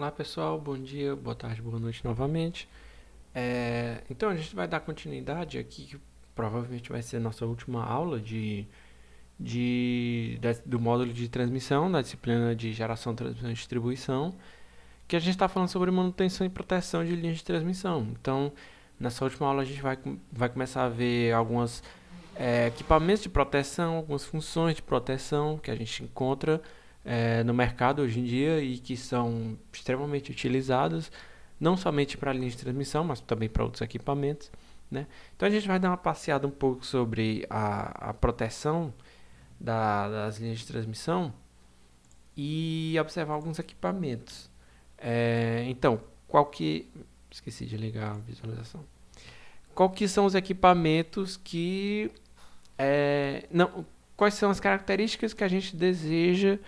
Olá pessoal, bom dia, boa tarde, boa noite novamente. Então a gente vai dar continuidade aqui, que provavelmente vai ser a nossa última aula do módulo de transmissão, da disciplina de geração, transmissão e distribuição, que a gente está falando sobre manutenção e proteção de linhas de transmissão. Então, nessa última aula a gente vai começar a ver alguns equipamentos de proteção, algumas funções de proteção que a gente encontra no mercado hoje em dia e que são extremamente utilizados, não somente para linhas de transmissão, mas também para outros equipamentos, né? Então a gente vai dar uma passeada um pouco sobre a proteção das linhas de transmissão e observar alguns equipamentos. Então, esqueci de ligar a visualização. Qual que são os equipamentos que... não, quais são as características que a gente deseja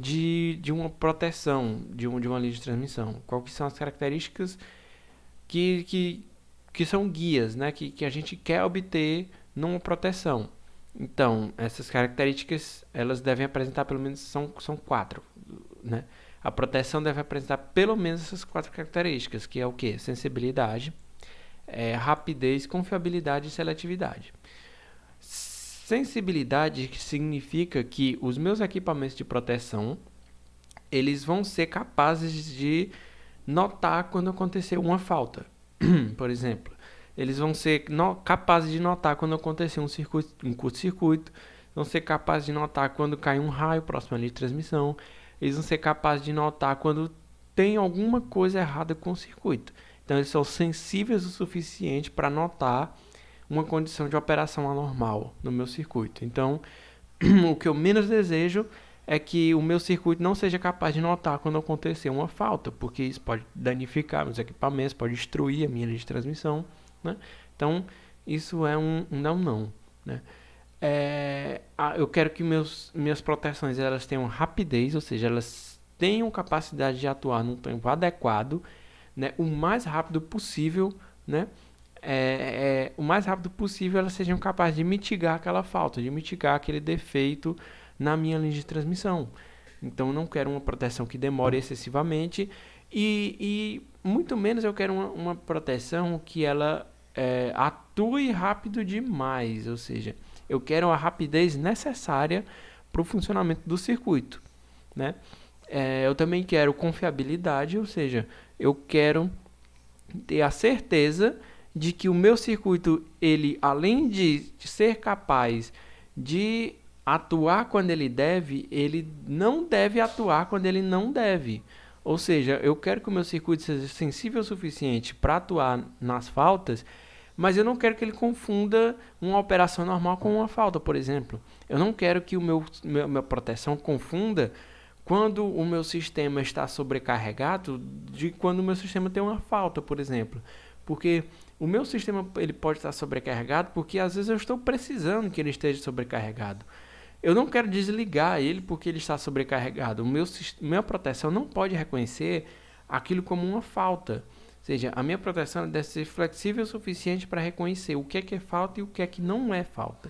de uma proteção de uma linha de transmissão? Quais que são as características que são guias, né? Que a gente quer obter numa proteção? Então, essas características, elas devem apresentar pelo menos, são quatro, né? A proteção deve apresentar pelo menos essas quatro características, que é o quê? Sensibilidade, rapidez, confiabilidade e seletividade. Sensibilidade significa que os meus equipamentos de proteção, eles vão ser capazes de notar quando acontecer uma falta. Por exemplo, eles vão ser capazes de notar quando acontecer um curto-circuito, vão ser capazes de notar quando cai um raio próximo à linha de transmissão, eles vão ser capazes de notar quando tem alguma coisa errada com o circuito. Então, eles são sensíveis o suficiente para notar uma condição de operação anormal no meu circuito. Então, o que eu menos desejo é que o meu circuito não seja capaz de notar quando acontecer uma falta, porque isso pode danificar meus equipamentos, pode destruir a minha linha de transmissão, né? Então, isso é um não, né? Eu quero que minhas proteções elas tenham rapidez, ou seja, elas tenham capacidade de atuar num tempo adequado, né? O mais rápido possível, né? O mais rápido possível elas sejam capazes de mitigar aquela falta, de mitigar aquele defeito na minha linha de transmissão. Então, eu não quero uma proteção que demore excessivamente e muito menos eu quero uma proteção que ela atue rápido demais, ou seja, eu quero a rapidez necessária para o funcionamento do circuito, né? Eu também quero confiabilidade, ou seja, eu quero ter a certeza de que o meu circuito, ele, além de ser capaz de atuar quando ele não deve atuar quando ele não deve. Ou seja, eu quero que o meu circuito seja sensível o suficiente para atuar nas faltas, mas eu não quero que ele confunda uma operação normal com uma falta, por exemplo. Eu não quero que minha proteção confunda quando o meu sistema está sobrecarregado de quando o meu sistema tem uma falta, por exemplo. Porque o meu sistema ele pode estar sobrecarregado porque às vezes eu estou precisando que ele esteja sobrecarregado. Eu não quero desligar ele porque ele está sobrecarregado. Minha proteção não pode reconhecer aquilo como uma falta. Ou seja, a minha proteção deve ser flexível o suficiente para reconhecer o que é falta e o que é que não é falta.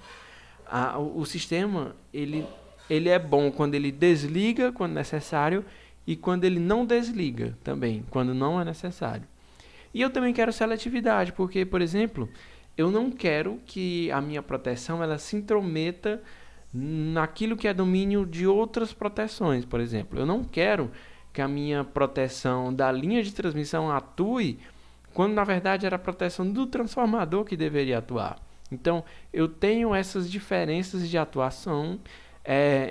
O sistema ele é bom quando ele desliga quando necessário e quando ele não desliga também, quando não é necessário. E eu também quero seletividade, porque, por exemplo, eu não quero que a minha proteção ela se intrometa naquilo que é domínio de outras proteções, por exemplo. Eu não quero que a minha proteção da linha de transmissão atue quando, na verdade, era a proteção do transformador que deveria atuar. Então, eu tenho essas diferenças de atuação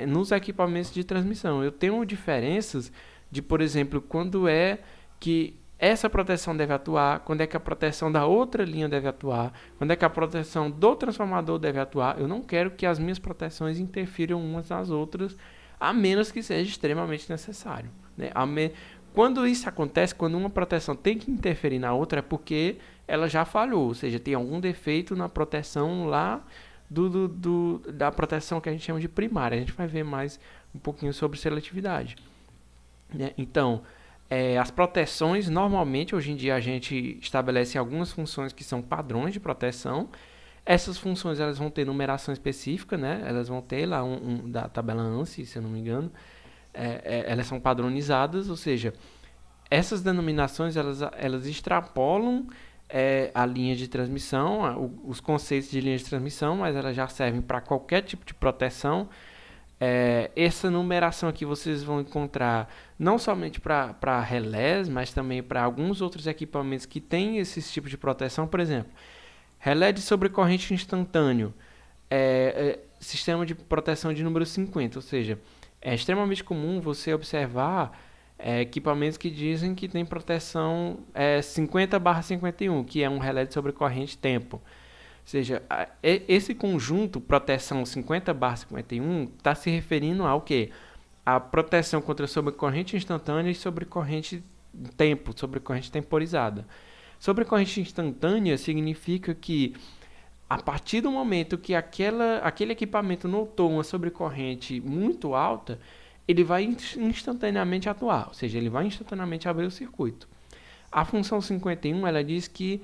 nos equipamentos de transmissão. Eu tenho diferenças de, por exemplo, quando é que essa proteção deve atuar, quando é que a proteção da outra linha deve atuar, quando é que a proteção do transformador deve atuar. Eu não quero que as minhas proteções interfiram umas nas outras, a menos que seja extremamente necessário, né? Quando isso acontece, quando uma proteção tem que interferir na outra, é porque ela já falhou, ou seja, tem algum defeito na proteção lá da proteção que a gente chama de primária. A gente vai ver mais um pouquinho sobre seletividade, né? Então, as proteções, normalmente, hoje em dia, a gente estabelece algumas funções que são padrões de proteção. Essas funções elas vão ter numeração específica, né? Elas vão ter lá da tabela ANSI, se eu não me engano. Elas são padronizadas, ou seja, essas denominações elas extrapolam a linha de transmissão, os conceitos de linha de transmissão, mas elas já servem para qualquer tipo de proteção. Essa numeração aqui vocês vão encontrar não somente para relés, mas também para alguns outros equipamentos que têm esses tipos de proteção. Por exemplo, relé de sobrecorrente instantâneo, sistema de proteção de número 50, ou seja, é extremamente comum você observar equipamentos que dizem que tem proteção 50/51, que é um relé de sobrecorrente tempo. Ou seja, esse conjunto, proteção 50/51, está se referindo ao quê? A proteção contra sobrecorrente instantânea e sobrecorrente tempo, sobrecorrente temporizada. Sobrecorrente instantânea significa que a partir do momento que aquele equipamento notou uma sobrecorrente muito alta, ele vai instantaneamente atuar, ou seja, ele vai instantaneamente abrir o circuito. A função 51, ela diz que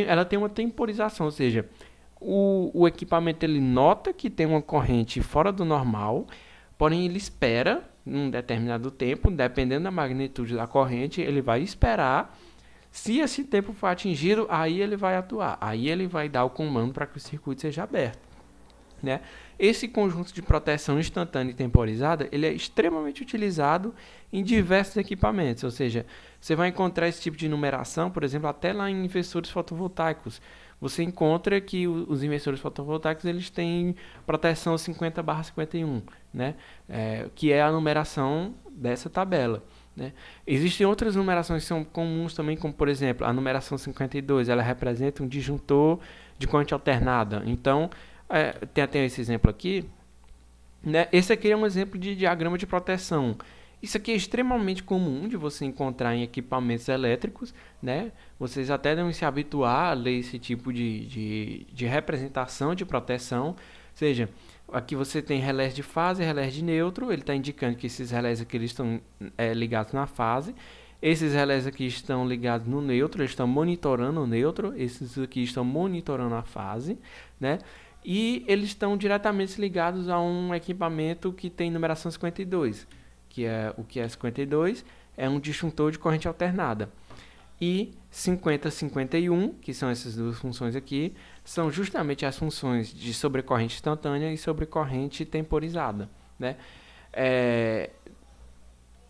ela tem uma temporização, ou seja, o equipamento ele nota que tem uma corrente fora do normal, porém ele espera um determinado tempo, dependendo da magnitude da corrente, ele vai esperar. Se esse tempo for atingido, aí ele vai atuar, aí ele vai dar o comando para que o circuito seja aberto, né? Esse conjunto de proteção instantânea e temporizada, ele é extremamente utilizado em diversos equipamentos, ou seja, você vai encontrar esse tipo de numeração, por exemplo, até lá em inversores fotovoltaicos. Você encontra que os inversores fotovoltaicos eles têm proteção 50/51, né? Que é a numeração dessa tabela, né? Existem outras numerações que são comuns também, como por exemplo, a numeração 52, ela representa um disjuntor de corrente alternada. Então, tem até esse exemplo aqui, né? Esse aqui é um exemplo de diagrama de proteção. Isso aqui é extremamente comum de você encontrar em equipamentos elétricos, né? Vocês até devem se habituar a ler esse tipo de representação de proteção. Ou seja, aqui você tem relés de fase e relés de neutro. Ele está indicando que esses relés aqui eles estão ligados na fase. Esses relés aqui estão ligados no neutro, eles estão monitorando o neutro. Esses aqui estão monitorando a fase, né? E eles estão diretamente ligados a um equipamento que tem numeração 52, que é o que é 52, é um disjuntor de corrente alternada. E 50/51, que são essas duas funções aqui, são justamente as funções de sobrecorrente instantânea e sobrecorrente temporizada, né?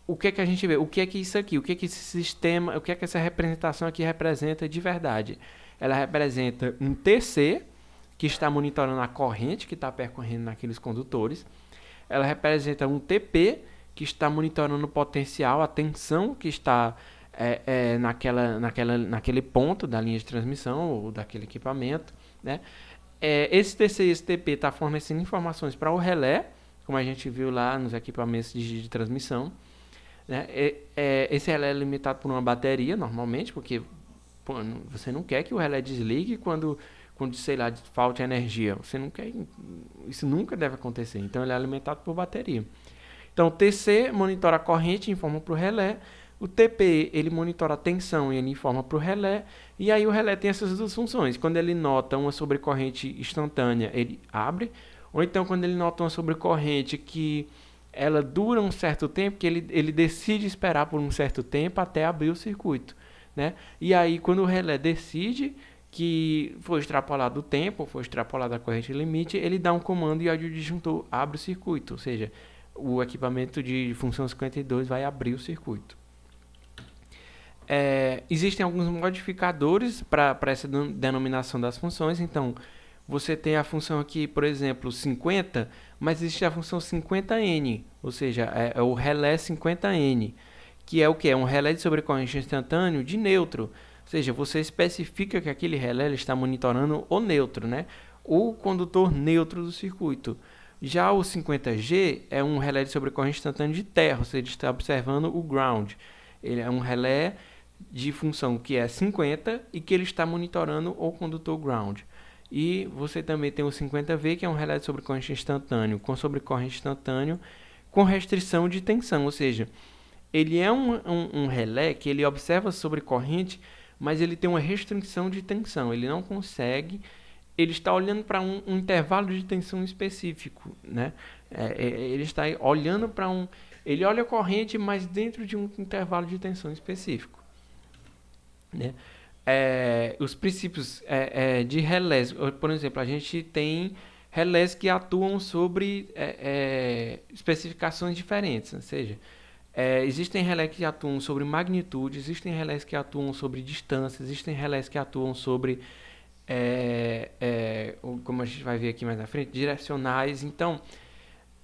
O que é que a gente vê? O que é que isso aqui? O que é que esse sistema, o que é que essa representação aqui representa de verdade? Ela representa um TC, que está monitorando a corrente que está percorrendo naqueles condutores. Ela representa um TP, que está monitorando o potencial, a tensão que está naquele ponto da linha de transmissão ou daquele equipamento, né? Esse TC e esse TP está fornecendo informações para o relé, como a gente viu lá nos equipamentos de transmissão, né? Esse relé é limitado por uma bateria, normalmente, porque você não quer que o relé desligue quando sei lá, falte energia. Você não quer, isso nunca deve acontecer. Então ele é alimentado por bateria. Então o TC monitora a corrente e informa para o relé. O TP ele monitora a tensão e ele informa para o relé. E aí o relé tem essas duas funções. Quando ele nota uma sobrecorrente instantânea, ele abre. Ou então quando ele nota uma sobrecorrente que ela dura um certo tempo, que ele decide esperar por um certo tempo até abrir o circuito, né? E aí quando o relé decide que foi extrapolado o tempo, foi extrapolada a corrente limite, ele dá um comando e o disjuntor abre o circuito, ou seja, o equipamento de função 52 vai abrir o circuito. Existem alguns modificadores para essa denominação das funções, então você tem a função aqui, por exemplo, 50, mas existe a função 50N, ou seja, é o relé 50N, que é o que? É um relé de sobrecorrente instantâneo de neutro. Ou seja, você especifica que aquele relé está monitorando o neutro, né? O condutor neutro do circuito. Já o 50G é um relé de sobrecorrente instantâneo de terra, ou seja, ele está observando o ground. Ele é um relé de função que é 50 e que ele está monitorando o condutor ground. E você também tem o 50V, que é um relé de sobrecorrente instantâneo, com sobrecorrente instantâneo com restrição de tensão, ou seja, ele é um relé que ele observa sobrecorrente, mas ele tem uma restrição de tensão, ele não consegue, ele está olhando para um intervalo de tensão específico, né? Ele está olhando para Ele olha a corrente, mas dentro de um intervalo de tensão específico, né? Os princípios de relés, por exemplo, a gente tem relés que atuam sobre especificações diferentes, ou seja, existem relés que atuam sobre magnitude, existem relés que atuam sobre distância, existem relés que atuam sobre, como a gente vai ver aqui mais na frente, direcionais. Então,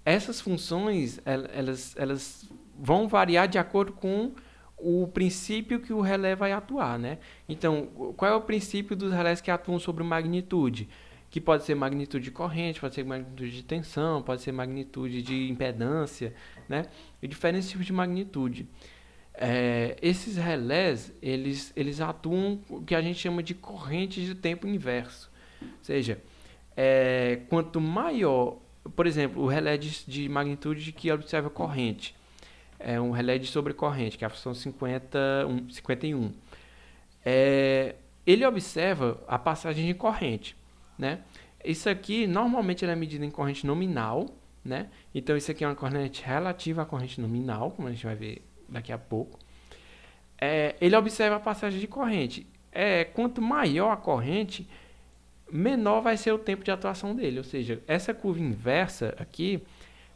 essas funções elas vão variar de acordo com o princípio que o relé vai atuar, né? Então, qual é o princípio dos relés que atuam sobre magnitude? Que pode ser magnitude de corrente, pode ser magnitude de tensão, pode ser magnitude de impedância, né? E diferentes tipos de magnitude. Esses relés, eles atuam o que a gente chama de corrente de tempo inverso. Ou seja, quanto maior, por exemplo, o relé de magnitude que observa a corrente, é um relé de sobrecorrente, que é a função 51. Ele observa a passagem de corrente, né? Isso aqui, normalmente, ele é medido em corrente nominal, né? Então, isso aqui é uma corrente relativa à corrente nominal, como a gente vai ver daqui a pouco. Ele observa a passagem de corrente. Quanto maior a corrente, menor vai ser o tempo de atuação dele. Ou seja, essa curva inversa aqui,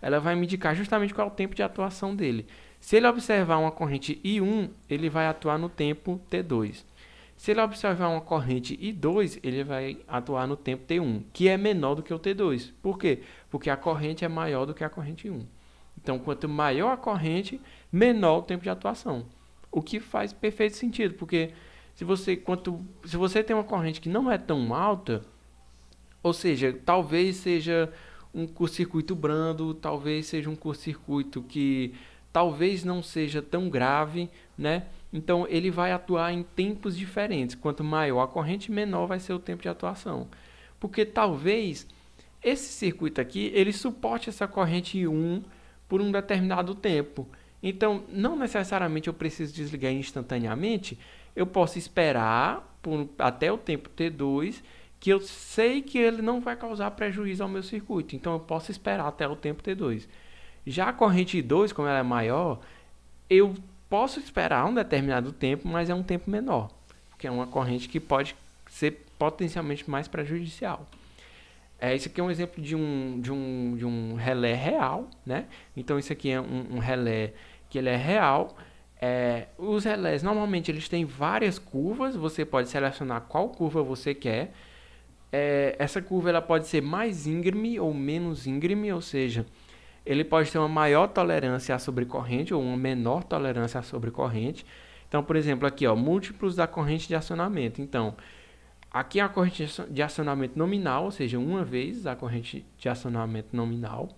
ela vai me indicar justamente qual é o tempo de atuação dele. Se ele observar uma corrente I1, ele vai atuar no tempo T2. Se ele observar uma corrente I2, ele vai atuar no tempo T1, que é menor do que o T2. Por quê? Porque a corrente é maior do que a corrente I1. Então, quanto maior a corrente, menor o tempo de atuação. O que faz perfeito sentido, porque se você tem uma corrente que não é tão alta, ou seja, talvez seja um curto-circuito brando, talvez seja um curto-circuito que talvez não seja tão grave, né? Então ele vai atuar em tempos diferentes. Quanto maior a corrente, menor vai ser o tempo de atuação. Porque talvez esse circuito aqui, ele suporte essa corrente 1 por um determinado tempo. Então, não necessariamente eu preciso desligar instantaneamente, eu posso esperar até o tempo T2, que eu sei que ele não vai causar prejuízo ao meu circuito. Então, eu posso esperar até o tempo T2. Já a corrente 2, como ela é maior, eu posso esperar um determinado tempo, mas é um tempo menor, porque é uma corrente que pode ser potencialmente mais prejudicial. Isso aqui é um exemplo de um relé real, né? Então, isso aqui é um relé que ele é real. Os relés, normalmente, eles têm várias curvas. Você pode selecionar qual curva você quer. Essa curva ela pode ser mais íngreme ou menos íngreme, ou seja, ele pode ter uma maior tolerância à sobrecorrente ou uma menor tolerância à sobrecorrente. Então, por exemplo, aqui, ó, múltiplos da corrente de acionamento. Então, aqui é a corrente de acionamento nominal, ou seja, uma vez a corrente de acionamento nominal.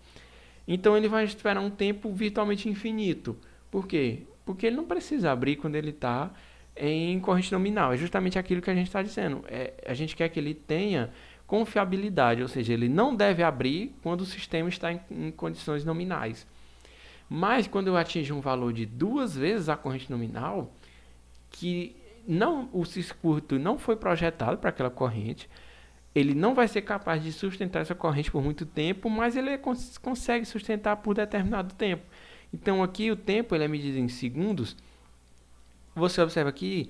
Então, ele vai esperar um tempo virtualmente infinito. Por quê? Porque ele não precisa abrir quando ele está em corrente nominal. É justamente aquilo que a gente está dizendo. A gente quer que ele tenha confiabilidade, ou seja, ele não deve abrir quando o sistema está em condições nominais. Mas quando eu atingo um valor de 2 vezes a corrente nominal, que o circuito não foi projetado para aquela corrente, ele não vai ser capaz de sustentar essa corrente por muito tempo, mas ele consegue sustentar por determinado tempo. Então aqui o tempo ele é medido em segundos. Você observa aqui,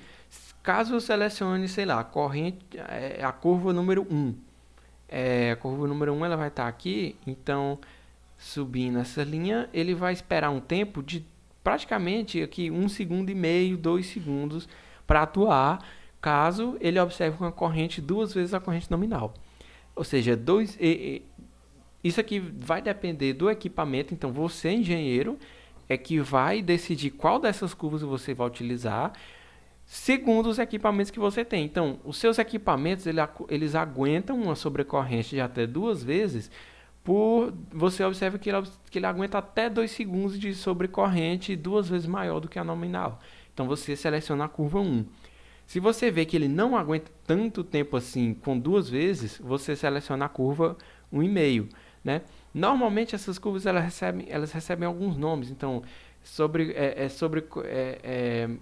caso eu selecione, sei lá, a curva número 1. A curva número 1 ela vai estar aqui, então subindo essa linha, ele vai esperar um tempo de praticamente aqui 1,5 segundo, 2 segundos para atuar, caso ele observe uma corrente 2 vezes a corrente nominal. Ou seja, isso aqui vai depender do equipamento, então você, engenheiro, é que vai decidir qual dessas curvas você vai utilizar, segundo os equipamentos que você tem. Então, os seus equipamentos, eles aguentam uma sobrecorrente de até 2 vezes, você observa que ele aguenta até 2 segundos de sobrecorrente 2 vezes maior do que a nominal. Então, você seleciona a curva 1. Se você vê que ele não aguenta tanto tempo assim com 2 vezes, você seleciona a curva 1,5, né? Normalmente essas curvas elas recebem alguns nomes. Então, sobre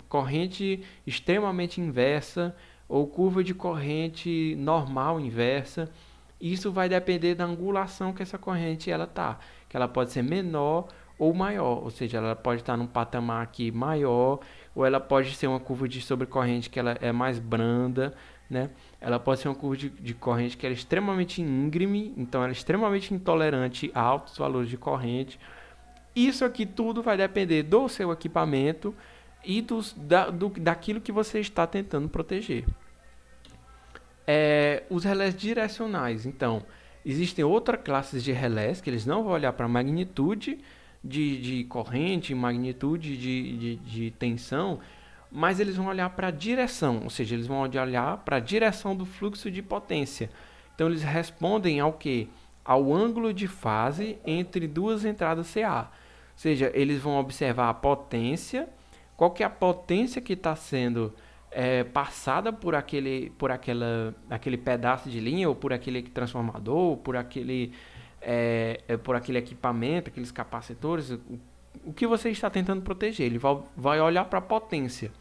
corrente extremamente inversa ou curva de corrente normal inversa. Isso vai depender da angulação que essa corrente ela tá, que ela pode ser menor ou maior, ou seja, ela pode estar num patamar aqui maior, ou ela pode ser uma curva de sobrecorrente que ela é mais branda, né? Ela pode ser uma curva de corrente que ela é extremamente íngreme, então ela é extremamente intolerante a altos valores de corrente. Isso aqui tudo vai depender do seu equipamento e daquilo que você está tentando proteger. Os relés direcionais, então, existem outras classes de relés que eles não vão olhar para magnitude de corrente, magnitude de tensão, mas eles vão olhar para a direção, ou seja, eles vão olhar para a direção do fluxo de potência. Então, eles respondem ao que? Ao ângulo de fase entre duas entradas CA. Ou seja, eles vão observar a potência, qual que é a potência que está sendo passada aquele pedaço de linha, ou por aquele transformador, ou por aquele equipamento, aqueles capacitores, o que você está tentando proteger. Ele vai olhar para a potência,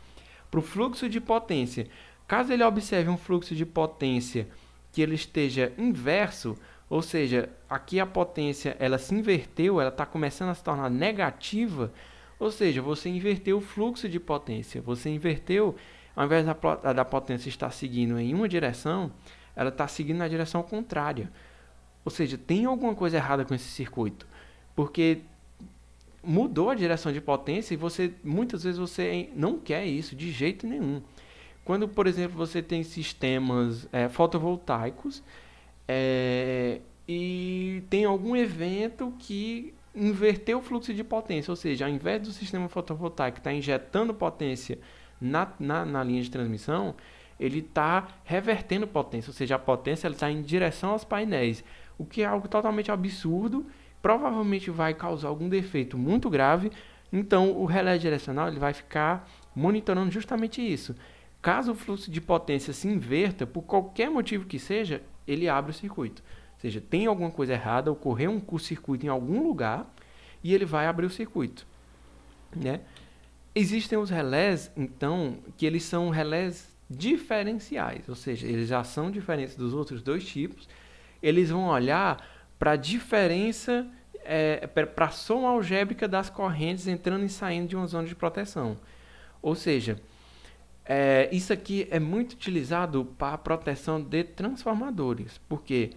para o fluxo de potência. Caso ele observe um fluxo de potência que ele esteja inverso, ou seja, aqui a potência ela se inverteu, ela está começando a se tornar negativa, ou seja, você inverteu o fluxo de potência, você inverteu, ao invés da potência estar seguindo em uma direção, ela está seguindo na direção contrária. Ou seja, tem alguma coisa errada com esse circuito, porque mudou a direção de potência e muitas vezes você não quer isso de jeito nenhum. Quando, por exemplo, você tem sistemas fotovoltaicos e tem algum evento que inverteu o fluxo de potência, ou seja, ao invés do sistema fotovoltaico estar injetando potência na linha de transmissão, ele está revertendo potência, ou seja, a potência está em direção aos painéis, o que é algo totalmente absurdo, provavelmente vai causar algum defeito muito grave. Então o relé direcional ele vai ficar monitorando justamente isso. Caso o fluxo de potência se inverta, por qualquer motivo que seja, ele abre o circuito. Ou seja, tem alguma coisa errada, ocorreu um curto-circuito em algum lugar e ele vai abrir o circuito, né? Existem os relés, então, que eles são relés diferenciais, ou seja, eles já são diferentes dos outros dois tipos. Eles vão olhar para a diferença, para a soma algébrica das correntes entrando e saindo de uma zona de proteção. Ou seja, isso aqui é muito utilizado para a proteção de transformadores, porque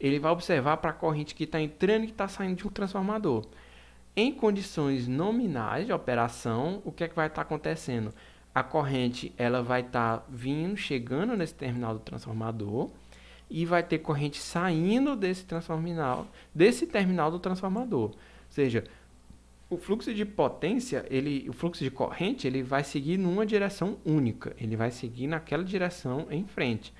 ele vai observar para a corrente que está entrando e que está saindo de um transformador. Em condições nominais de operação, o que é que vai estar acontecendo? A corrente ela vai estar chegando nesse terminal do transformador e vai ter corrente saindo desse terminal do transformador. Ou seja, o fluxo de potência, o fluxo de corrente, ele vai seguir numa direção única. Ele vai seguir naquela direção em frente.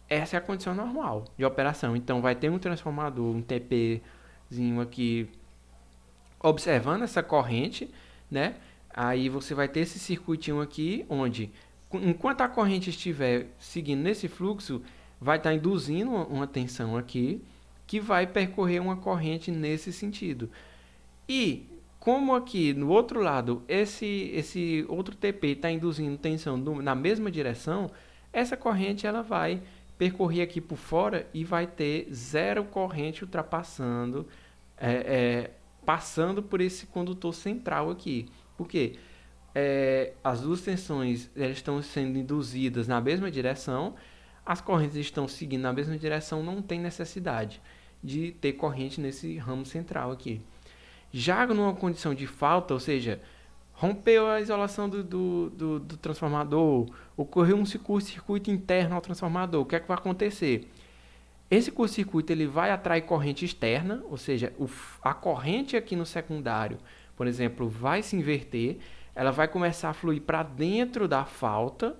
Essa é a condição normal de operação. Então, vai ter um transformador, um TPzinho aqui, observando essa corrente, né? Aí você vai ter esse circuitinho aqui, onde, enquanto a corrente estiver seguindo nesse fluxo, vai estar induzindo uma tensão aqui, que vai percorrer uma corrente nesse sentido. E, como aqui no outro lado, esse outro TP está induzindo tensão na mesma direção, essa corrente ela vai percorrer aqui por fora e vai ter zero corrente ultrapassando, passando por esse condutor central aqui. Por quê? As duas tensões elas estão sendo induzidas na mesma direção, as correntes estão seguindo na mesma direção, não tem necessidade de ter corrente nesse ramo central aqui. Já numa condição de falta, ou seja, rompeu a isolação do transformador, ocorreu um curto-circuito interno ao transformador, o que é que vai acontecer? Esse curto-circuito ele vai atrair corrente externa, ou seja, a corrente aqui no secundário, por exemplo, vai se inverter, ela vai começar a fluir para dentro da falta.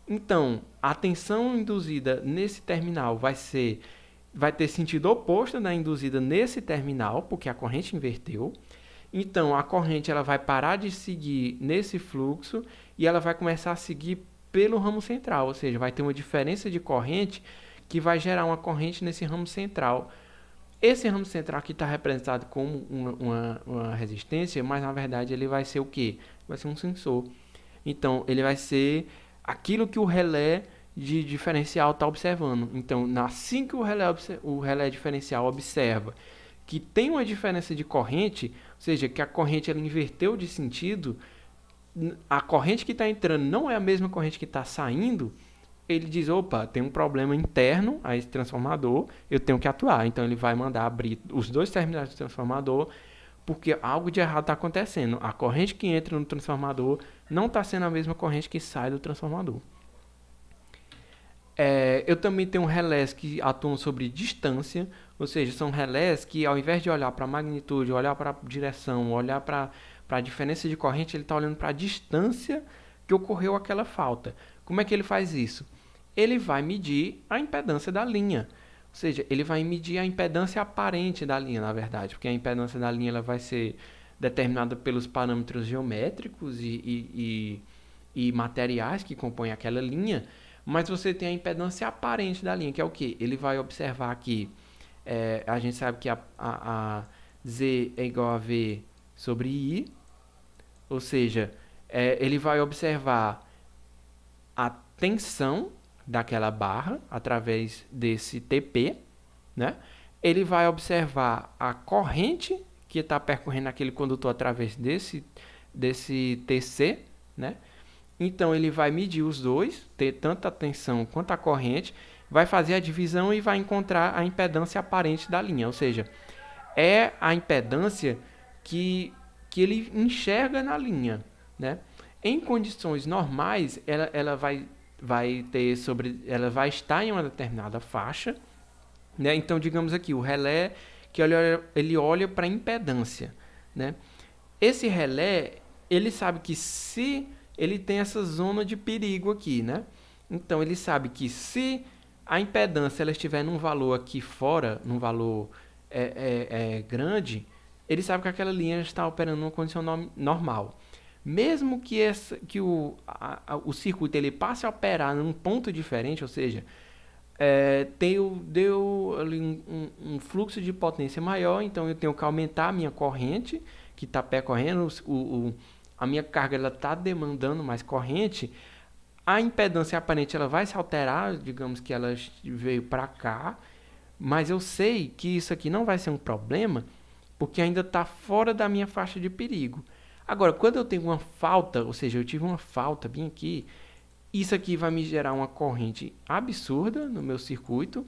Então, a tensão induzida nesse terminal vai ter sentido oposto da induzida nesse terminal, porque a corrente inverteu. Então, a corrente ela vai parar de seguir nesse fluxo e ela vai começar a seguir pelo ramo central, ou seja, vai ter uma diferença de corrente que vai gerar uma corrente nesse ramo central. Esse ramo central aqui está representado como uma resistência, mas na verdade ele vai ser o quê? Vai ser um sensor. Então, ele vai ser aquilo que o relé de diferencial está observando. Então, assim que o relé diferencial observa que tem uma diferença de corrente, ou seja, que a corrente ela inverteu de sentido, a corrente que está entrando não é a mesma corrente que está saindo, ele diz, opa, tem um problema interno a esse transformador, eu tenho que atuar. Então ele vai mandar abrir os dois terminais do transformador, porque algo de errado está acontecendo. A corrente que entra no transformador não está sendo a mesma corrente que sai do transformador. Eu também tenho relés que atuam sobre distância, ou seja, são relés que ao invés de olhar para a magnitude, olhar para a direção, olhar para a diferença de corrente, ele está olhando para a distância que ocorreu aquela falta. Como é que ele faz isso? Ele vai medir a impedância da linha. Ou seja, ele vai medir a impedância aparente da linha, na verdade, porque a impedância da linha ela vai ser determinada pelos parâmetros geométricos e materiais que compõem aquela linha, mas você tem a impedância aparente da linha, que é o quê? Ele vai observar que a gente sabe que a Z é igual a V sobre I, ou seja, ele vai observar a tensão daquela barra através desse TP, né? Ele vai observar a corrente que está percorrendo aquele condutor através desse TC, né? Então ele vai medir os dois, ter tanto a tensão quanto a corrente, vai fazer a divisão e vai encontrar a impedância aparente da linha, ou seja, é a impedância que ele enxerga na linha, né? Em condições normais, ela vai estar em uma determinada faixa, né? Então, digamos aqui, o relé que ele olha para a impedância, né? Esse relé, ele sabe que se ele tem essa zona de perigo aqui, né? Então, ele sabe que se a impedância ela estiver num valor aqui fora, num valor grande, ele sabe que aquela linha está operando numa condição normal. Mesmo que o circuito ele passe a operar num ponto diferente, ou seja, deu ali um fluxo de potência maior, então eu tenho que aumentar a minha corrente, que está percorrendo, a minha carga está demandando mais corrente, a impedância aparente ela vai se alterar, digamos que ela veio para cá, mas eu sei que isso aqui não vai ser um problema, porque ainda está fora da minha faixa de perigo. Agora, quando eu tenho uma falta, ou seja, eu tive uma falta bem aqui, isso aqui vai me gerar uma corrente absurda no meu circuito.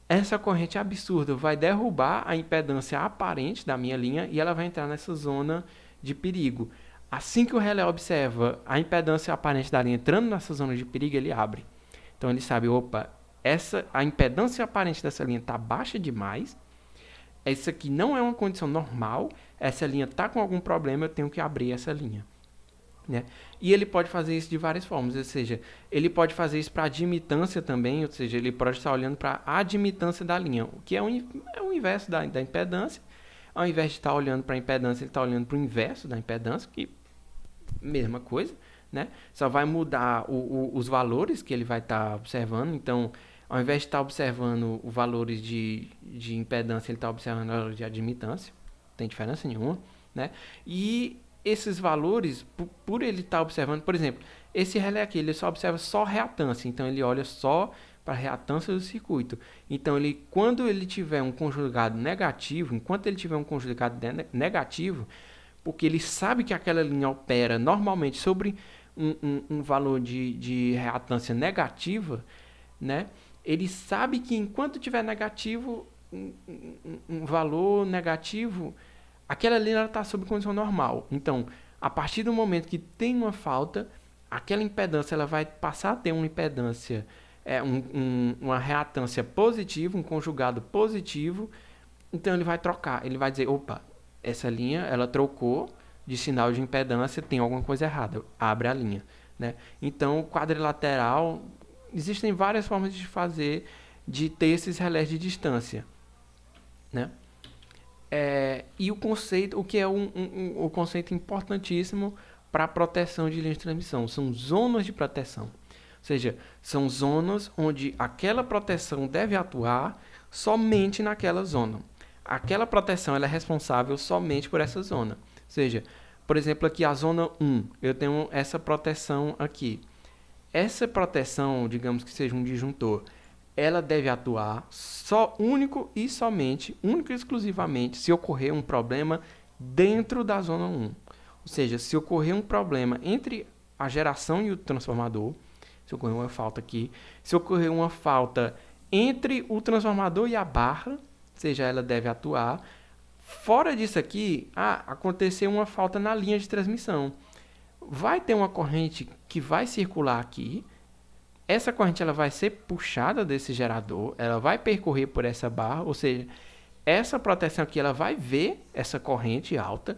Essa corrente absurda vai derrubar a impedância aparente da minha linha e ela vai entrar nessa zona de perigo. Assim que o relé observa a impedância aparente da linha entrando nessa zona de perigo, ele abre. Então ele sabe, opa, a impedância aparente dessa linha está baixa demais. Essa aqui não é uma condição normal. Essa linha está com algum problema, eu tenho que abrir essa linha, né? E ele pode fazer isso de várias formas, ou seja, ele pode fazer isso para admitância também, ou seja, ele pode estar olhando para a admitância da linha, o que é o inverso da impedância. Ao invés de estar olhando para a impedância, ele está olhando para o inverso da impedância, que mesma coisa, né? Só vai mudar os valores que ele vai estar observando. Então, ao invés de estar observando os valores de impedância, ele está observando os valores de admitância. Não tem diferença nenhuma, né? E esses valores, por ele estar observando, por exemplo, esse relé aqui, ele só observa só reatância. Então, ele olha só para a reatância do circuito. Então, quando ele tiver um conjugado negativo, enquanto ele tiver um conjugado negativo, porque ele sabe que aquela linha opera normalmente sobre um valor de reatância negativa, né? Ele sabe que enquanto tiver negativo, um valor negativo, aquela linha está sob condição normal. Então, a partir do momento que tem uma falta, aquela impedância ela vai passar a ter uma impedância, uma reatância positiva, um conjugado positivo. Então, ele vai trocar, ele vai dizer, opa, essa linha ela trocou de sinal de impedância, tem alguma coisa errada, abre a linha, né? Então, quadrilateral, existem várias formas de ter esses relés de distância, né? E o conceito, o que é o conceito importantíssimo para a proteção de linha de transmissão, são zonas de proteção. Ou seja, são zonas onde aquela proteção deve atuar somente naquela zona. Aquela proteção ela é responsável somente por essa zona. Ou seja, por exemplo, aqui a zona 1, eu tenho essa proteção aqui. Essa proteção, digamos que seja um disjuntor, ela deve atuar único e exclusivamente, se ocorrer um problema dentro da zona 1. Ou seja, se ocorrer um problema entre a geração e o transformador, se ocorrer uma falta aqui, se ocorrer uma falta entre o transformador e a barra, ou seja, ela deve atuar. Fora disso aqui, aconteceu uma falta na linha de transmissão. Vai ter uma corrente que vai circular aqui. Essa corrente ela vai ser puxada desse gerador, ela vai percorrer por essa barra, ou seja, essa proteção aqui ela vai ver essa corrente alta,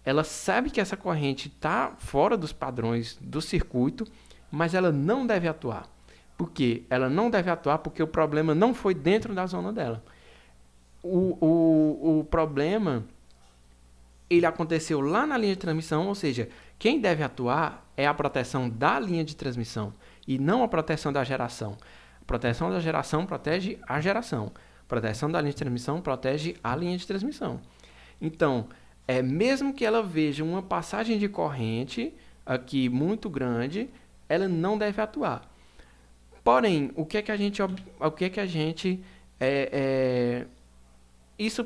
ela sabe que essa corrente está fora dos padrões do circuito, mas ela não deve atuar. Por quê? Ela não deve atuar porque o problema não foi dentro da zona dela. O problema ele aconteceu lá na linha de transmissão, ou seja, quem deve atuar é a proteção da linha de transmissão e não a proteção da geração. A proteção da geração protege a geração. A proteção da linha de transmissão protege a linha de transmissão. Então, mesmo que ela veja uma passagem de corrente aqui muito grande, ela não deve atuar. Porém, o que é que a gente isso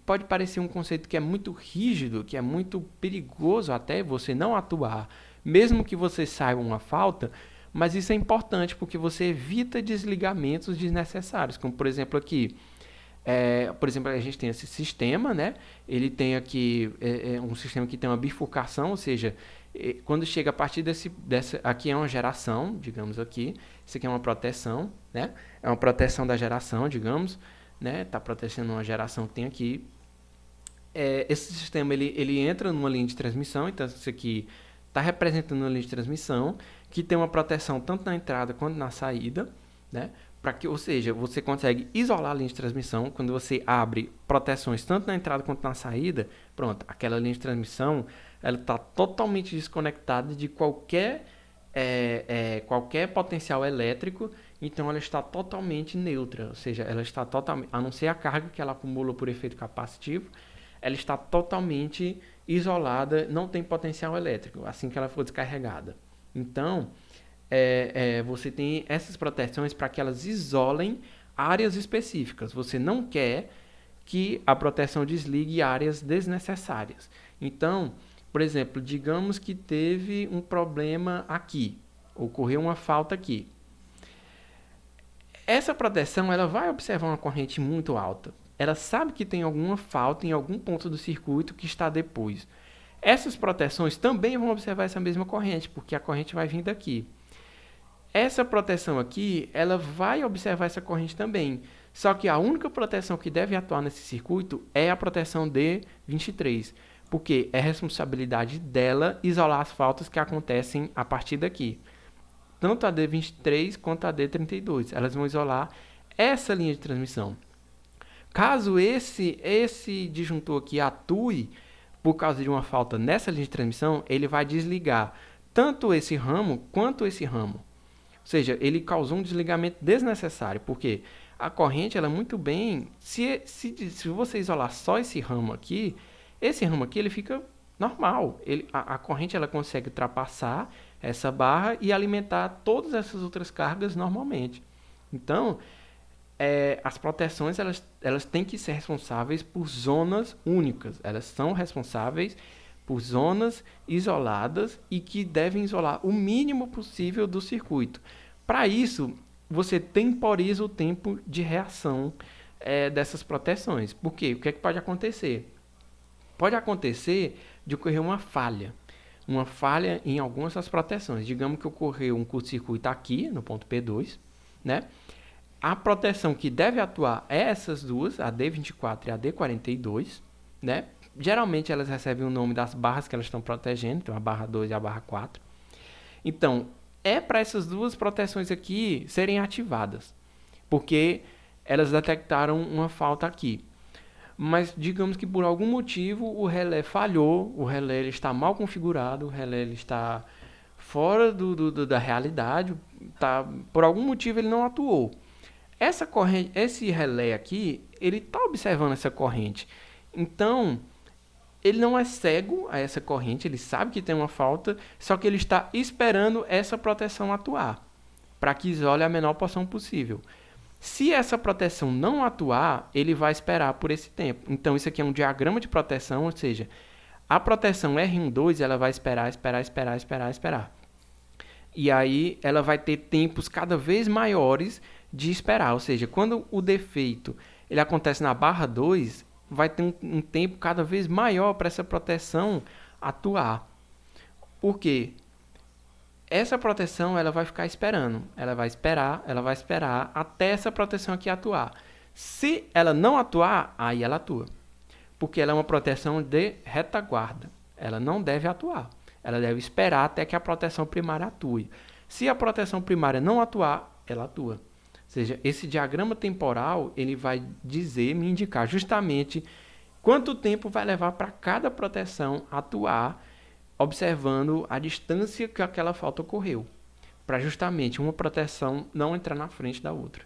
pode parecer um conceito que é muito rígido, que é muito perigoso até você não atuar, mesmo que você saiba uma falta, mas isso é importante porque você evita desligamentos desnecessários, como por exemplo aqui, a gente tem esse sistema, né? Ele tem aqui um sistema que tem uma bifurcação, ou seja, quando chega a partir aqui é uma geração, digamos aqui, isso aqui é uma proteção, né? É uma proteção da geração, digamos, né? Está protegendo uma geração que tem aqui. Esse sistema ele entra numa linha de transmissão, então isso aqui está representando uma linha de transmissão que tem uma proteção tanto na entrada quanto na saída, né? Ou seja, você consegue isolar a linha de transmissão quando você abre proteções tanto na entrada quanto na saída. Pronto, aquela linha de transmissão ela está totalmente desconectada de qualquer potencial elétrico, então ela está totalmente neutra, ou seja, ela está totalmente, a não ser a carga que ela acumula por efeito capacitivo, ela está totalmente isolada, não tem potencial elétrico assim que ela for descarregada. Então, você tem essas proteções para que elas isolem áreas específicas. Você não quer que a proteção desligue áreas desnecessárias. Então, por exemplo, digamos que teve um problema aqui, ocorreu uma falta aqui. Essa proteção ela vai observar uma corrente muito alta. Ela sabe que tem alguma falta em algum ponto do circuito que está depois. Essas proteções também vão observar essa mesma corrente, porque a corrente vai vir daqui. Essa proteção aqui, ela vai observar essa corrente também. Só que a única proteção que deve atuar nesse circuito é a proteção D23, porque é responsabilidade dela isolar as faltas que acontecem a partir daqui. Tanto a D23 quanto a D32. Elas vão isolar essa linha de transmissão. Caso esse disjuntor aqui atue por causa de uma falta nessa linha de transmissão, ele vai desligar tanto esse ramo quanto esse ramo. Ou seja, ele causou um desligamento desnecessário, porque a corrente, ela muito bem, se você isolar só esse ramo aqui ele fica normal. A corrente ela consegue ultrapassar essa barra e alimentar todas essas outras cargas normalmente. Então, as proteções elas têm que ser responsáveis por zonas únicas. Elas são responsáveis por zonas isoladas e que devem isolar o mínimo possível do circuito. Para isso, você temporiza o tempo de reação dessas proteções. Por quê? O que é que pode acontecer? Pode acontecer de ocorrer uma falha em algumas das proteções. Digamos que ocorreu um curto-circuito aqui, no ponto P2, né? A proteção que deve atuar é essas duas, a D24 e a D42, né? Geralmente elas recebem o nome das barras que elas estão protegendo, então a barra 2 e a barra 4. Então, para essas duas proteções aqui serem ativadas, porque elas detectaram uma falta aqui. Mas digamos que por algum motivo o relé falhou, o relé ele está mal configurado, o relé ele está fora da realidade, por algum motivo ele não atuou. Essa corrente, esse relé aqui, ele está observando essa corrente. Então, ele não é cego a essa corrente, ele sabe que tem uma falta, só que ele está esperando essa proteção atuar, para que isole a menor porção possível. Se essa proteção não atuar, ele vai esperar por esse tempo. Então, isso aqui é um diagrama de proteção, ou seja, a proteção R12 ela vai esperar. E aí ela vai ter tempos cada vez maiores de esperar. Ou seja, quando o defeito ele acontece na barra 2, vai ter um tempo cada vez maior para essa proteção atuar. Por quê? Essa proteção ela vai ficar esperando. Ela vai esperar até essa proteção aqui atuar. Se ela não atuar, aí ela atua. Porque ela é uma proteção de retaguarda. Ela não deve atuar. Ela deve esperar até que a proteção primária atue. Se a proteção primária não atuar, ela atua. Ou seja, esse diagrama temporal ele vai me indicar justamente quanto tempo vai levar para cada proteção atuar, observando a distância que aquela falta ocorreu, para justamente uma proteção não entrar na frente da outra.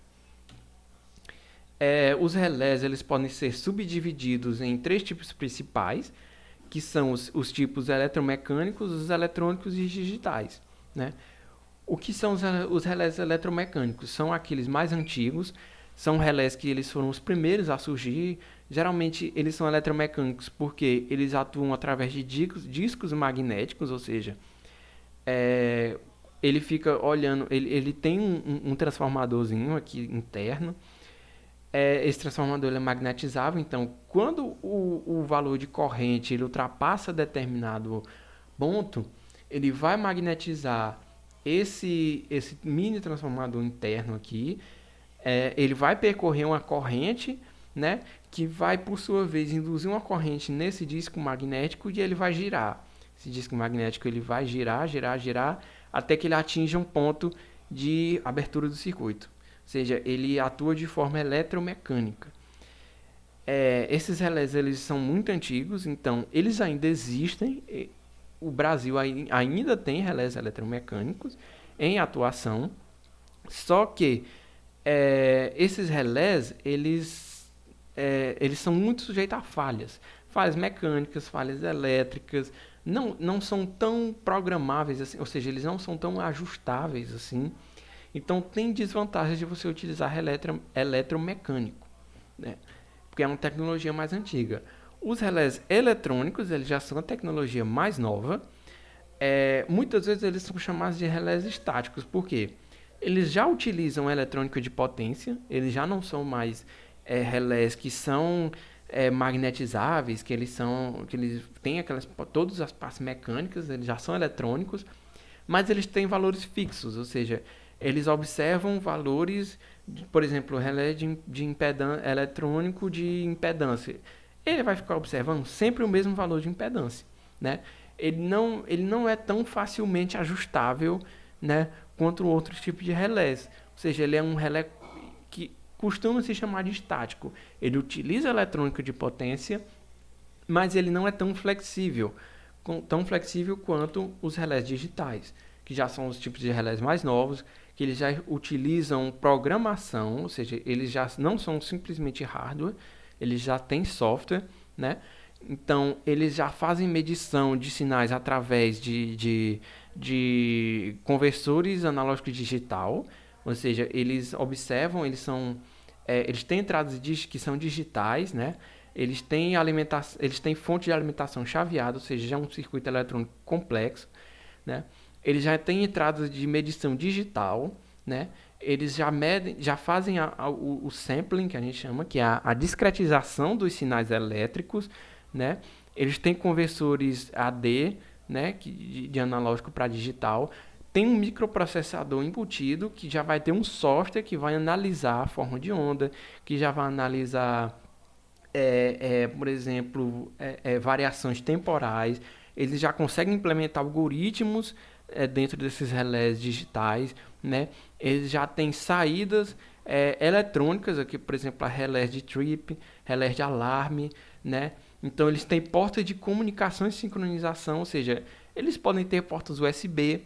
Os relés eles podem ser subdivididos em 3 tipos principais, que são os tipos eletromecânicos, os eletrônicos e digitais, né? O que são os relés eletromecânicos? São aqueles mais antigos, são relés que eles foram os primeiros a surgir. Geralmente eles são eletromecânicos porque eles atuam através de discos magnéticos, ou seja, ele fica olhando, ele tem um transformadorzinho aqui interno. Esse transformador ele é magnetizável, então quando o valor de corrente ele ultrapassa determinado ponto, ele vai magnetizar esse mini transformador interno aqui. Ele vai percorrer uma corrente, né, que vai por sua vez induzir uma corrente nesse disco magnético e ele vai girar. Esse disco magnético ele vai girar até que ele atinja um ponto de abertura do circuito. Ou seja, ele atua de forma eletromecânica. Esses relés eles são muito antigos, então eles ainda existem. O Brasil ainda tem relés eletromecânicos em atuação, só que esses relés eles são muito sujeitos a falhas mecânicas, falhas elétricas, não são tão programáveis assim, ou seja, eles não são tão ajustáveis assim. Então tem desvantagens de você utilizar eletromecânico, né? Porque é uma tecnologia mais antiga. Os relés eletrônicos eles já são uma tecnologia mais nova. Muitas vezes eles são chamados de relés estáticos, por quê? Eles já utilizam eletrônica de potência, eles já não são mais relés que são magnetizáveis, que eles têm todas as partes mecânicas, eles já são eletrônicos, mas eles têm valores fixos, ou seja, eles observam valores, por exemplo, relé de impedância, eletrônico de impedância. Ele vai ficar observando sempre o mesmo valor de impedância, né? Ele não é tão facilmente ajustável, né, quanto outros tipos de relés. Ou seja, ele é um relé que costuma se chamar de estático. Ele utiliza eletrônica de potência, mas ele não é tão flexível quanto os relés digitais, que já são os tipos de relés mais novos, que eles já utilizam programação, ou seja, eles já não são simplesmente hardware, eles já têm software, né? Então, eles já fazem medição de sinais através de conversores analógico digital, ou seja, eles observam, eles têm entradas que são digitais, né? Eles têm fonte de alimentação chaveada, ou seja, já é um circuito eletrônico complexo, né? Eles já têm entradas de medição digital, né? Eles já fazem o sampling, que a gente chama, que é a discretização dos sinais elétricos, né? Eles têm conversores AD, né, de analógico para digital. Tem um microprocessador embutido que já vai ter um software que vai analisar a forma de onda, que já vai analisar, por exemplo, variações temporais. Eles já conseguem implementar algoritmos dentro desses relés digitais, né? Eles já têm saídas eletrônicas, aqui, por exemplo, a relés de trip, relés de alarme, né? Então, eles têm portas de comunicação e sincronização, ou seja, eles podem ter portas USB,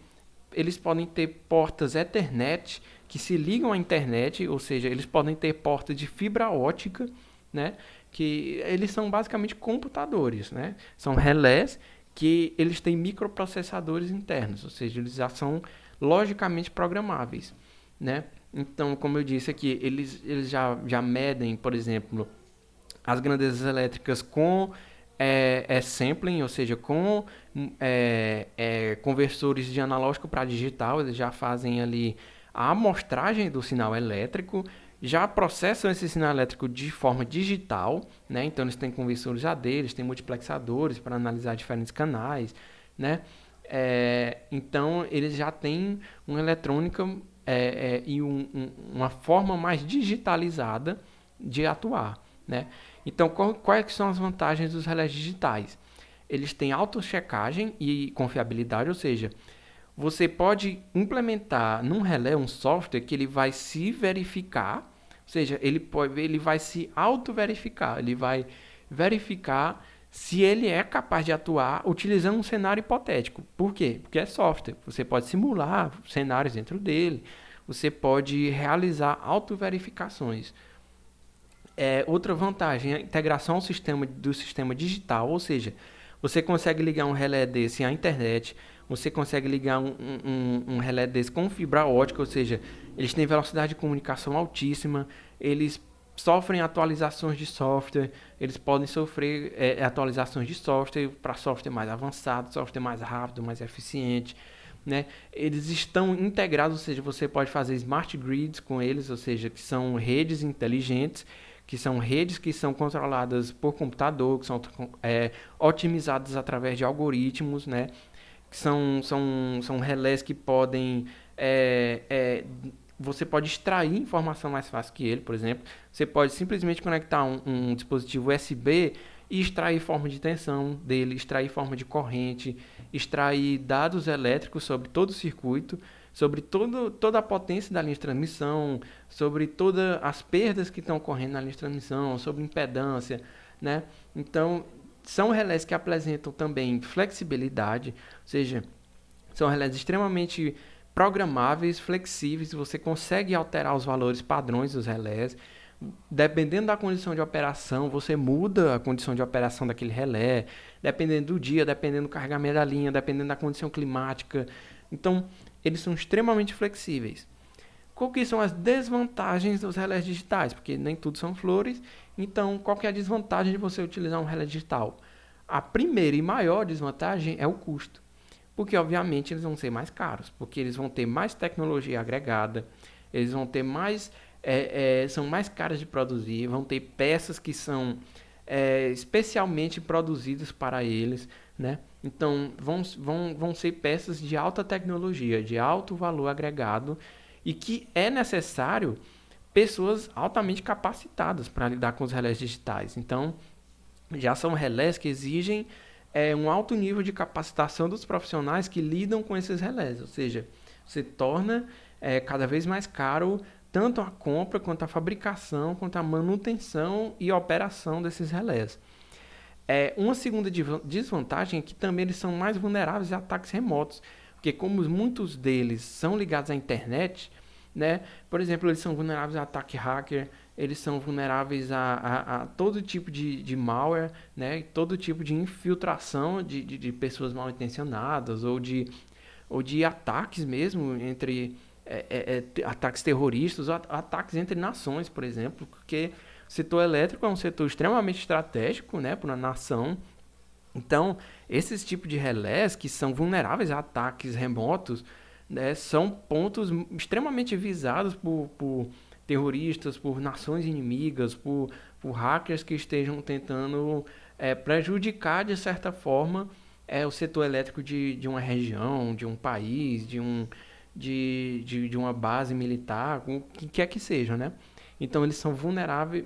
eles podem ter portas Ethernet que se ligam à internet, ou seja, eles podem ter portas de fibra ótica, né? Que eles são basicamente computadores, né? São relés que eles têm microprocessadores internos, ou seja, eles já são logicamente programáveis, né? Então, como eu disse aqui, eles já medem, por exemplo, as grandezas elétricas com sampling, ou seja, com conversores de analógico para digital, eles já fazem ali a amostragem do sinal elétrico, já processam esse sinal elétrico de forma digital, né? Então eles têm conversores AD, eles têm multiplexadores para analisar diferentes canais, né? Então eles já têm uma eletrônica e uma forma mais digitalizada de atuar, né? Então, quais são as vantagens dos relés digitais? Eles têm auto-checagem e confiabilidade, ou seja, você pode implementar num relé um software que ele vai se verificar, ou seja, ele vai se auto-verificar, ele vai verificar se ele é capaz de atuar utilizando um cenário hipotético. Por quê? Porque é software. Você pode simular cenários dentro dele, você pode realizar auto-verificações. Outra vantagem é a integração ao do sistema digital, ou seja, você consegue ligar um relé desse à internet, você consegue ligar um relé desse com fibra ótica, ou seja, eles têm velocidade de comunicação altíssima, eles sofrem atualizações de software, eles podem sofrer atualizações de software para software mais avançado, software mais rápido, mais eficiente, né? Eles estão integrados, ou seja, você pode fazer smart grids com eles, ou seja, que são redes inteligentes, que são redes que são controladas por computador, que são otimizadas através de algoritmos, né? Que são relés que podem... você pode extrair informação mais fácil que ele, por exemplo. Você pode simplesmente conectar um dispositivo USB e extrair forma de tensão dele, extrair forma de corrente, extrair dados elétricos sobre todo o circuito, sobre toda a potência da linha de transmissão, sobre todas as perdas que estão ocorrendo na linha de transmissão, sobre impedância, né? Então, são relés que apresentam também flexibilidade, ou seja, são relés extremamente programáveis, flexíveis, você consegue alterar os valores padrões dos relés. Dependendo da condição de operação, você muda a condição de operação daquele relé, dependendo do dia, dependendo do carregamento da linha, dependendo da condição climática. Então, eles são extremamente flexíveis. Qual que são as desvantagens dos relés digitais? Porque nem tudo são flores, então qual que é a desvantagem de você utilizar um relé digital? A primeira e maior desvantagem é o custo, porque obviamente eles vão ser mais caros, porque eles vão ter mais tecnologia agregada, eles vão ter mais, são mais caras de produzir, vão ter peças que são especialmente produzidas para eles, né? Então vão ser peças de alta tecnologia, de alto valor agregado e que é necessário pessoas altamente capacitadas para lidar com os relés digitais. Então já são relés que exigem um alto nível de capacitação dos profissionais que lidam com esses relés, ou seja, se torna cada vez mais caro tanto a compra, quanto a fabricação, quanto a manutenção e operação desses relés. Uma segunda desvantagem é que também eles são mais vulneráveis a ataques remotos, porque como muitos deles são ligados à internet, né? Por exemplo, eles são vulneráveis a ataque hacker, eles são vulneráveis a todo tipo de malware, né? Todo tipo de infiltração de pessoas mal intencionadas ou de ataques mesmo entre ataques terroristas ou ataques entre nações, por exemplo, porque o setor elétrico é um setor extremamente estratégico, né, para uma nação. Então, esses tipos de relés que são vulneráveis a ataques remotos, né, são pontos extremamente visados por terroristas, por nações inimigas, por hackers que estejam tentando prejudicar, de certa forma, o setor elétrico de uma região, de um país, de uma base militar, o que quer que seja, né? Então eles são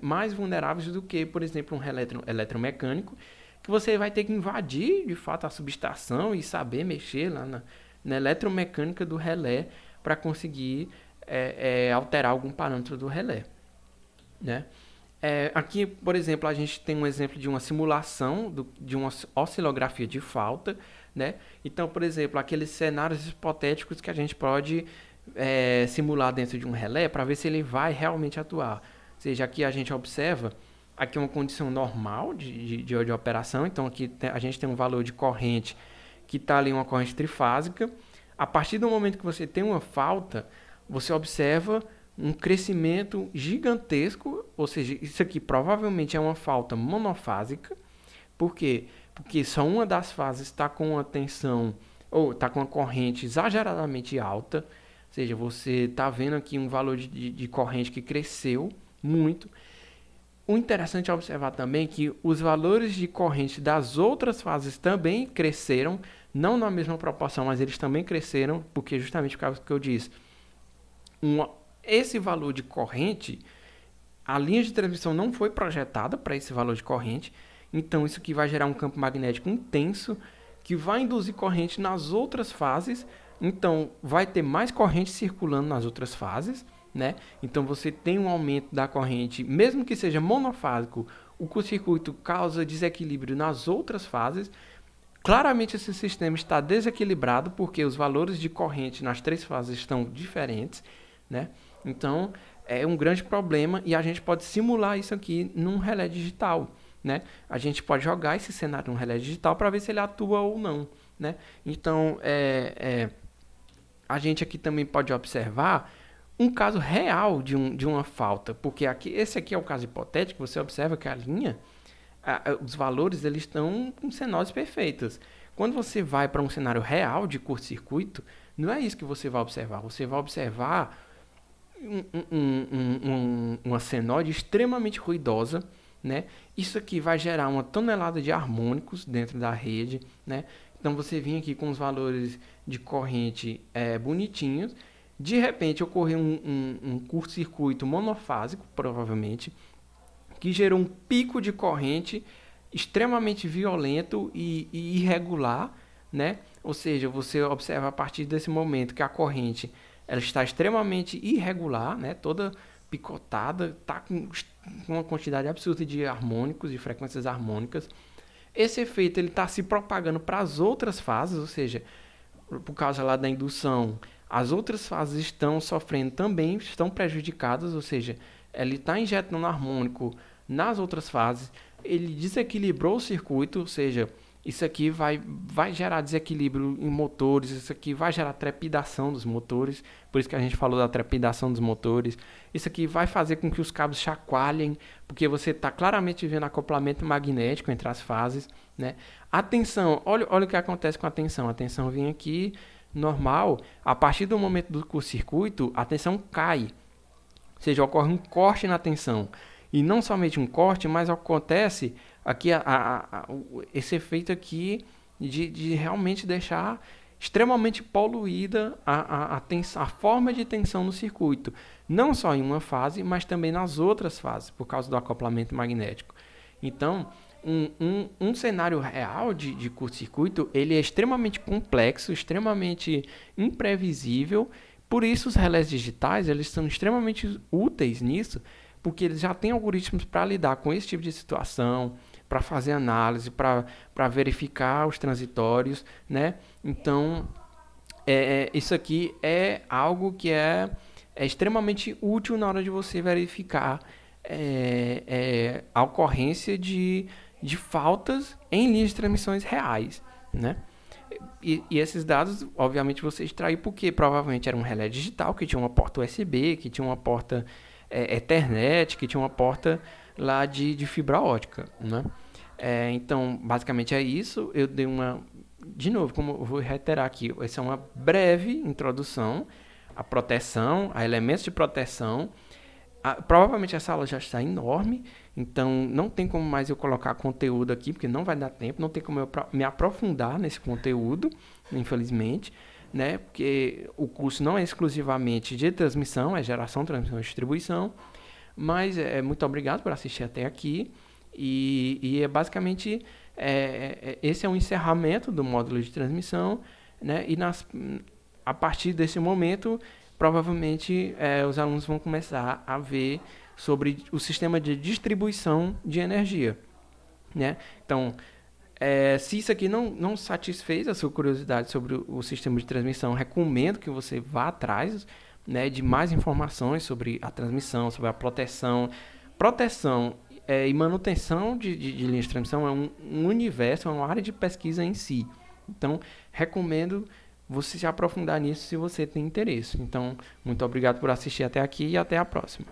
mais vulneráveis do que, por exemplo, um eletromecânico, que você vai ter que invadir, de fato, a subestação e saber mexer lá na eletromecânica do relé para conseguir alterar algum parâmetro do relé, né? Aqui, por exemplo, a gente tem um exemplo de uma simulação de uma oscilografia de falta, né? Então, por exemplo, aqueles cenários hipotéticos que a gente pode simular dentro de um relé para ver se ele vai realmente atuar. Ou seja, aqui a gente observa aqui uma condição normal de operação. Então, aqui a gente tem um valor de corrente que está ali, uma corrente trifásica. A partir do momento que você tem uma falta, você observa um crescimento gigantesco, ou seja, isso aqui provavelmente é uma falta monofásica. Por quê? Porque só uma das fases está com uma tensão ou está com uma corrente exageradamente alta, ou seja, você está vendo aqui um valor de corrente que cresceu muito. O interessante é observar também que os valores de corrente das outras fases também cresceram, não na mesma proporção, mas eles também cresceram, porque justamente por causa que eu disse, uma, esse valor de corrente, a linha de transmissão não foi projetada para esse valor de corrente, então isso aqui vai gerar um campo magnético intenso que vai induzir corrente nas outras fases, então vai ter mais corrente circulando nas outras fases, né? Então você tem um aumento da corrente, mesmo que seja monofásico, o curto-circuito causa desequilíbrio nas outras fases. Claramente esse sistema está desequilibrado porque os valores de corrente nas três fases estão diferentes, né? Então é um grande problema e a gente pode simular isso aqui num relé digital, né? A gente pode jogar esse cenário num relé digital para ver se ele atua ou não, né? Então a gente aqui também pode observar um caso real de uma falta, porque aqui, esse aqui é o caso hipotético, você observa que a linha, os valores eles estão com cenoses perfeitas. Quando você vai para um cenário real de curto-circuito, não é isso que você vai observar. Você vai observar uma senoide extremamente ruidosa, né? Isso aqui vai gerar uma tonelada de harmônicos dentro da rede, né? Então você vem aqui com os valores de corrente bonitinhos. De repente ocorreu um curto-circuito monofásico, provavelmente, que gerou um pico de corrente extremamente violento e irregular, né? Ou seja, você observa a partir desse momento que a corrente ela está extremamente irregular, né? Toda picotada, está com uma quantidade absurda de harmônicos, de frequências harmônicas. Esse efeito ele está se propagando para as outras fases, ou seja, por causa lá da indução, as outras fases estão sofrendo também, estão prejudicadas, ou seja, ele está injetando harmônico nas outras fases, ele desequilibrou o circuito, ou seja, isso aqui vai gerar desequilíbrio em motores, isso aqui vai gerar trepidação dos motores, por isso que a gente falou da trepidação dos motores. Isso aqui vai fazer com que os cabos chacoalhem, porque você está claramente vendo acoplamento magnético entre as fases, né? A tensão, olha o que acontece com a tensão. A tensão vem aqui, normal, a partir do momento do curto-circuito, a tensão cai, ou seja, ocorre um corte na tensão. E não somente um corte, mas acontece aqui esse efeito aqui de realmente deixar extremamente poluída a forma de tensão no circuito. Não só em uma fase, mas também nas outras fases, por causa do acoplamento magnético. Então, um cenário real de curto-circuito, ele é extremamente complexo, extremamente imprevisível. Por isso, os relés digitais eles são extremamente úteis nisso, porque eles já têm algoritmos para lidar com esse tipo de situação, para fazer análise, para verificar os transitórios, né? Então, isso aqui é algo que é extremamente útil na hora de você verificar a ocorrência de faltas em linhas de transmissões reais, né? E esses dados, obviamente, você extraiu porque provavelmente era um relé digital que tinha uma porta USB, que tinha uma porta Ethernet, que tinha uma porta lá de fibra ótica, né? Então, basicamente é isso. Eu dei de novo, como eu vou reiterar aqui, essa é uma breve introdução à proteção, a elementos de proteção. Provavelmente essa aula já está enorme, então não tem como mais eu colocar conteúdo aqui, porque não vai dar tempo, não tem como eu me aprofundar nesse conteúdo, infelizmente, né? Porque o curso não é exclusivamente de transmissão, é geração, transmissão e distribuição. Mas muito obrigado por assistir até aqui. E é basicamente esse é um encerramento do módulo de transmissão, né? E a partir desse momento, provavelmente os alunos vão começar a ver sobre o sistema de distribuição de energia, né? Então, se isso aqui não satisfez a sua curiosidade sobre o sistema de transmissão, recomendo que você vá atrás, né, de mais informações sobre a transmissão, sobre a proteção. Proteção e manutenção de linhas de transmissão é um universo, é uma área de pesquisa em si. Então, recomendo você se aprofundar nisso se você tem interesse. Então, muito obrigado por assistir até aqui e até a próxima.